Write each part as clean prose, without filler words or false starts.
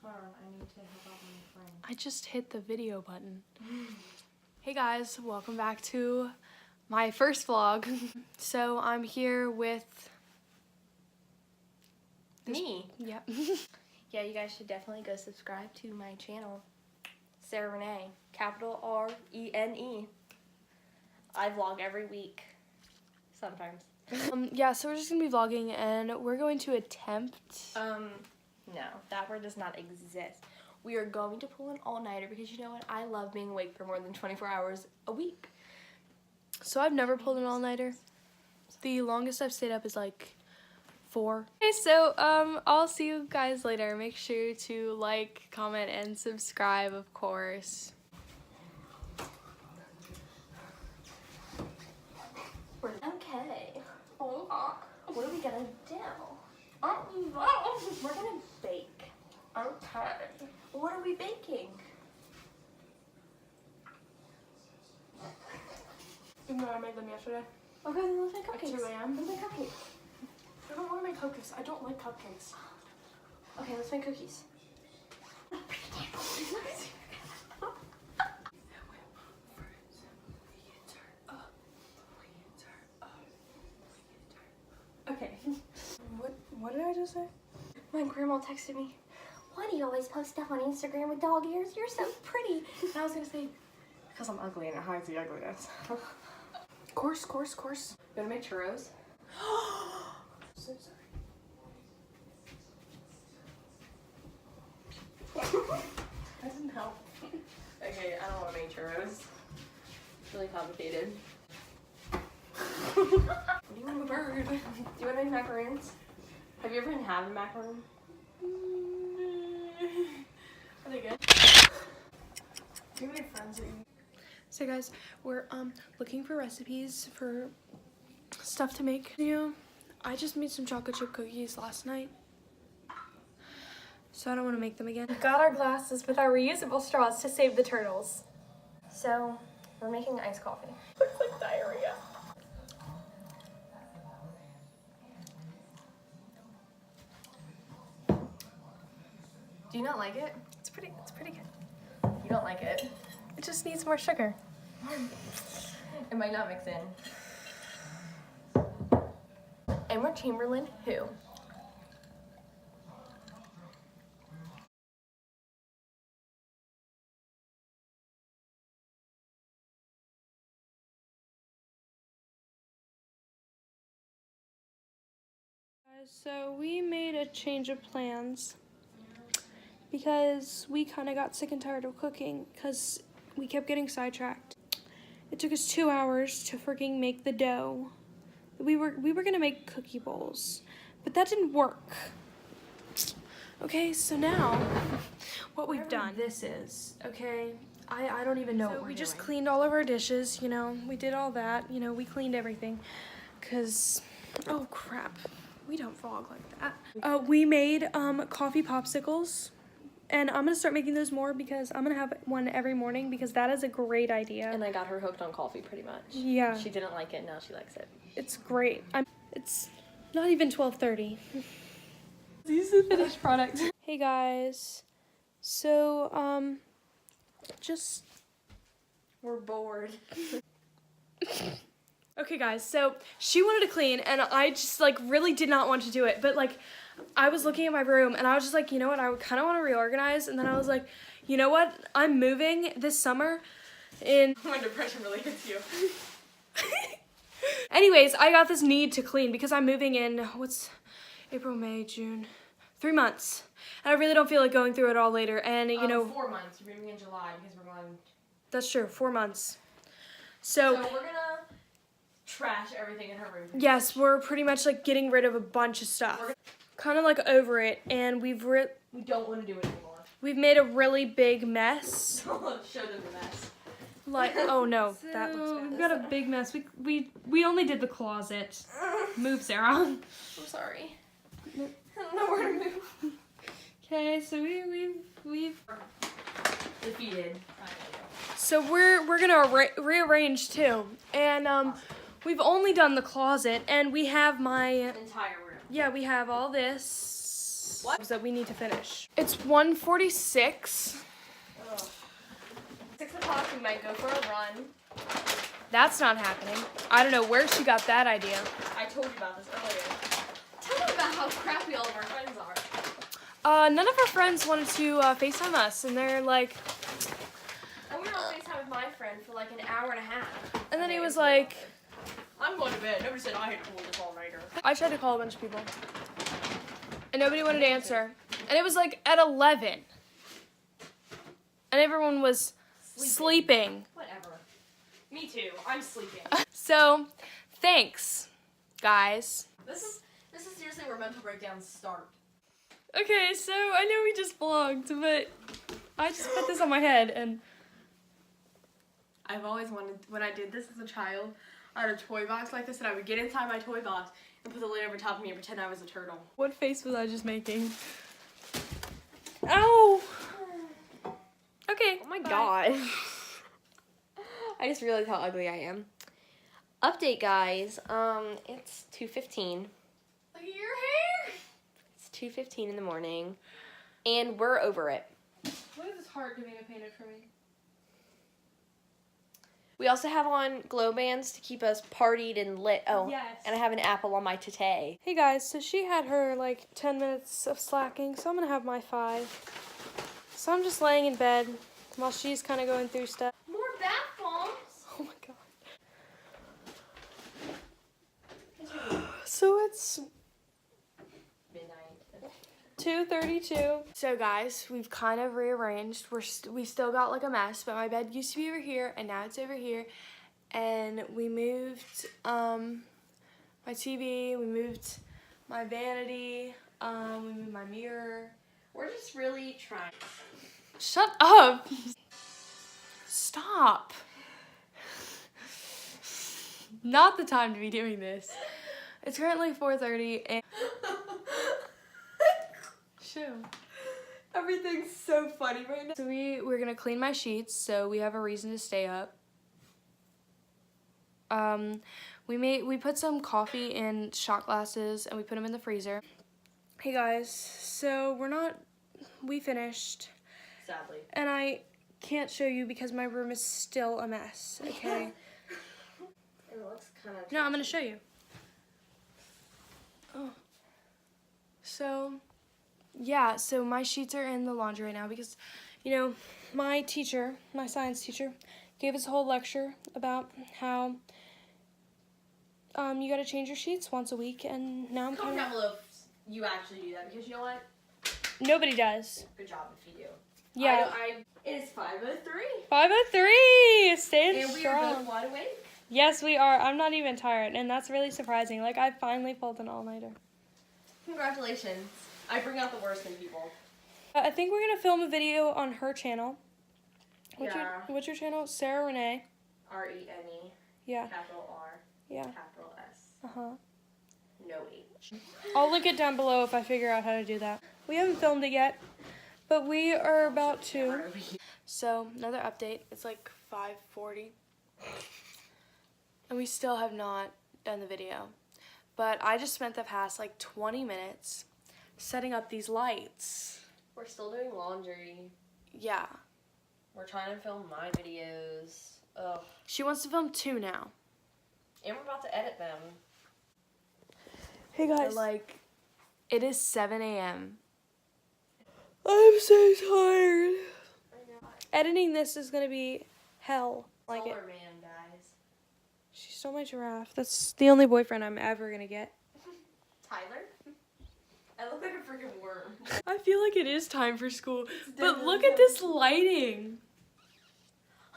Hold on, I need to help out my friend. I just hit the video button. Hey guys, welcome back to my first vlog. So I'm here with me. Yeah. Yeah, you guys should definitely go subscribe to my channel, Sara Rene, capital R-E-N-E. I vlog every week, sometimes. Yeah, so we're just gonna be vlogging and we're going to attempt. No, that word does not exist. We are going to pull an all-nighter because you know what? I love being awake for more than 24 hours a week. So I've never pulled an all-nighter. The longest I've stayed up is like 4. Okay, so I'll see you guys later. Make sure to like, comment, and subscribe, of course. Okay. What are we gonna do? We're gonna bake. Okay. What are we baking? No, I made them yesterday. Okay, then let's make cupcakes. At 2 a.m. Let's make cupcakes. I don't want to make cookies. I don't like cupcakes. Okay, let's make cookies. Okay. What did I just say? My grandma texted me, "Why do you always post stuff on Instagram with dog ears? You're so pretty." And I was gonna say, because I'm ugly and it hides the ugliness. Course. You wanna make churros? So sorry. That doesn't help. Okay, I don't want to make churros. It's really complicated. What do you want, a bird? Do you want to make macaroons? Have you ever been having macaroon? Are they good? Do you have any friends that you... So guys, we're looking for recipes for stuff to make. You know, I just made some chocolate chip cookies last night, so I don't want to make them again. Got our glasses with our reusable straws to save the turtles. So, we're making iced coffee. Looks like diarrhea. Do you not like it? It's pretty good. You don't like it? It just needs more sugar. It might not mix in. Emma Chamberlain, who? So we made a change of plans because we kind of got sick and tired of cooking because we kept getting sidetracked. It took us 2 hours to freaking make the dough. We were gonna make cookie bowls, but that didn't work. Okay, so now what we've done. This is okay. I don't even know. So we just cleaned all of our dishes. You know, we did all that. You know, we cleaned everything, cause oh crap. We don't vlog like that. We made coffee popsicles, and I'm gonna start making those more because I'm gonna have one every morning because that is a great idea. And I got her hooked on coffee pretty much. Yeah. She didn't like it, now she likes it. It's great. It's not even 12:30. This is the finished product. Hey guys, so just We're bored. okay guys, so she wanted to clean and I just like really did not want to do it, but like I was looking at my room and I was just like, you know what, I kind of want to reorganize, and then I was like, you know what, I'm moving this summer in When depression really hits you. Anyways, I got this need to clean because I'm moving in what's April, May, June, 3 months, and I really don't feel like going through it all later, and you know 4 months. You're moving in July because we're going. That's true, 4 months. So we're gonna trash everything in her room. Yes, we're pretty much like getting rid of a bunch of stuff. Kind of like over it, and we don't want to do it anymore. We've made a really big mess. Show them the mess. Like, oh no, So that looks bad. We've got a big mess. We only did the closet. Move, Sarah. I'm sorry. I don't know where to move. Okay, so we've defeated. So we're gonna rearrange too, and we've only done the closet, and we have my Entire room. yeah, we have all this. guys. What? That we need to finish. It's 1:46. 6 o'clock, we might go for a run. That's not happening. I don't know where she got that idea. I told you about this earlier. Tell them about how crappy all of our friends are. None of our friends wanted to FaceTime us, and they're like... And we were on FaceTime with my friend for like an hour and a half. And then he was like... I'm going to bed. Nobody said I had to hold this all nighter. I tried to call a bunch of people. And nobody wanted to answer. And it was like at 11. And everyone was sleeping. Whatever. Me too. I'm sleeping. So, thanks, guys. This is seriously where mental breakdowns start. Okay, so I know we just vlogged, but I just put this on my head and... I've always wanted, when I did this as a child, I had a toy box like this and I would get inside my toy box and put the lid over top of me and pretend I was a turtle. What face was I just making? Ow! Okay. Oh my bye. god. I just realized how ugly I am. Update, guys. It's 2:15. Look at your hair! It's 2:15 in the morning. And we're over it. What is this heart Davina painted for me? We also have on glow bands to keep us partied and lit. Oh, yes. And I have an apple on my today. Hey guys, so she had her like 10 minutes of slacking, so I'm gonna have my 5. So I'm just laying in bed while she's kind of going through stuff. More bath bombs. Oh my god. So it's Midnight. 2:32. So guys, we've kind of rearranged. We still got like a mess, but my bed used to be over here and now it's over here. And we moved my TV, we moved my vanity, we moved my mirror. We're just really trying. Shut up. Stop. Not the time to be doing this. It's currently 4:30 and Everything's so funny right now. so we're gonna clean my sheets so we have a reason to stay up. We put some coffee in shot glasses and we put them in the freezer. Hey guys, so we finished. Sadly. And I can't show you because my room is still a mess, okay? It looks kind of... No, I'm gonna show you. Oh. So, yeah, so my sheets are in the laundry right now because, you know, my teacher, my science teacher, gave us a whole lecture about how you gotta change your sheets once a week, and now I'm kind Comment of... down below if you actually do that, because you know what? Nobody does. Good job if you do. Yeah. It is 5:03. 5:03! Staying And we strong. are both wide awake. Yes, we are. I'm not even tired, and that's really surprising. Like, I finally pulled an all-nighter. Congratulations. I bring out the worst in people. I think we're gonna film a video on her channel. What's your channel? Sara Rene. R-E-N-E. Yeah. Capital R. Yeah. Capital S. Uh-huh. No H. I'll link it down below if I figure out how to do that. We haven't filmed it yet, but we are about to. So, another update. It's like 5:40. And we still have not done the video. But I just spent the past like 20 minutes setting up these lights. We're still doing laundry. Yeah. We're trying to film my videos. Ugh. She wants to film 2 now. And we're about to edit them. Hey guys. So, like, it is 7 a.m. I'm so tired. I know. Editing this is gonna be hell. Like it. Solar Man, guys. She stole my giraffe. That's the only boyfriend I'm ever gonna get. Tyler? I look like a freaking worm. I feel like it is time for school. But look at this lighting.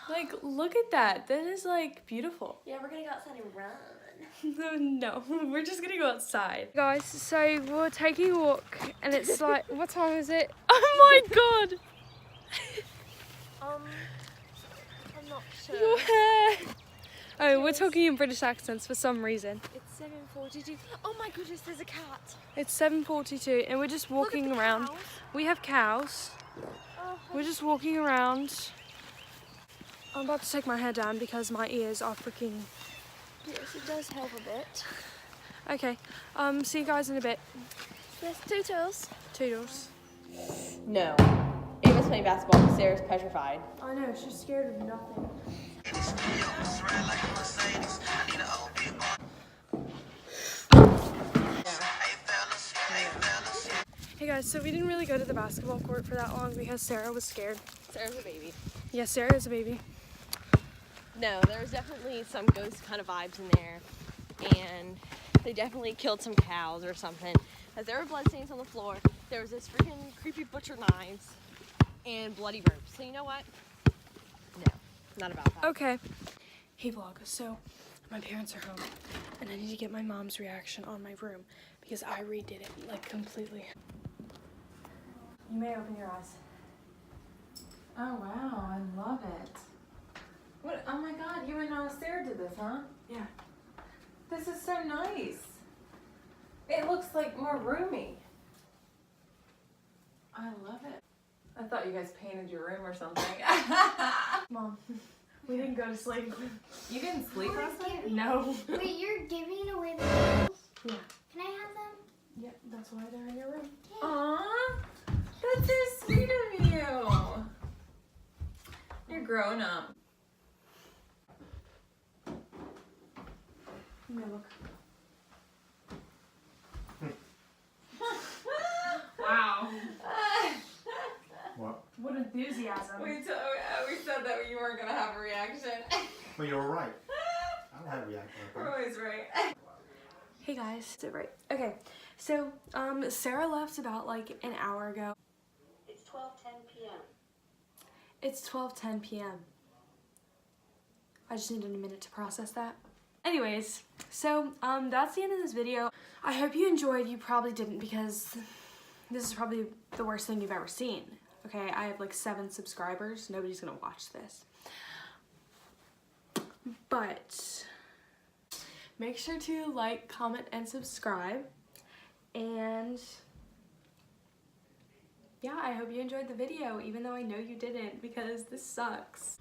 Like, look at that. That is, like, beautiful. Yeah, we're gonna go outside and run. No, we're just gonna go outside. Guys, so we're taking a walk, and it's like, what time is it? Oh my god! I'm not sure. Your hair! Oh, we're talking in British accents for some reason. It's 7:42. Oh my goodness, there's a cat. It's 7:42, and we're just walking around. Cows. We have cows. Oh, We're just walking around. I'm about to take my hair down because my ears are freaking... yes, it does help a bit. Okay, see you guys in a bit. Yes, Toodles. Toodles. No. Ava's playing basketball. Sarah's petrified. I know, she's scared of nothing. Hey guys, so we didn't really go to the basketball court for that long because Sarah was scared. Sarah's a baby. Yeah, Sarah is a baby. No, there was definitely some ghost kind of vibes in there. And they definitely killed some cows or something. As there were bloodstains on the floor, there was this freaking creepy butcher knives and bloody ropes. So you know what? No, not about that. Okay. Hey vlog, so my parents are home and I need to get my mom's reaction on my room because I redid it like completely. You may open your eyes. Oh wow, I love it. What? Oh my god, you and Sarah did this, huh? Yeah. This is so nice. It looks like more roomy. I love it. I thought you guys painted your room or something. Mom, we didn't go to sleep. You didn't sleep last night? No. Wait, you're giving away the candles? Yeah. Can I have them? Yeah, that's why they're in your room. Aww, that's so sweet of you. You're grown up. Let me look. Wow. What? What enthusiasm. We said that you weren't gonna have a reaction. Well, you're right. I don't have a reaction. We're always right. Hey guys, is it right? Okay, so Sarah left about like an hour ago. It's 12:10 p.m. It's 12:10 p.m. I just needed a minute to process that. Anyways, so that's the end of this video. I hope you enjoyed. You probably didn't because this is probably the worst thing you've ever seen. Okay, I have like 7 subscribers. Nobody's gonna watch this. But make sure to like, comment, and subscribe. And yeah, I hope you enjoyed the video, even though I know you didn't because this sucks.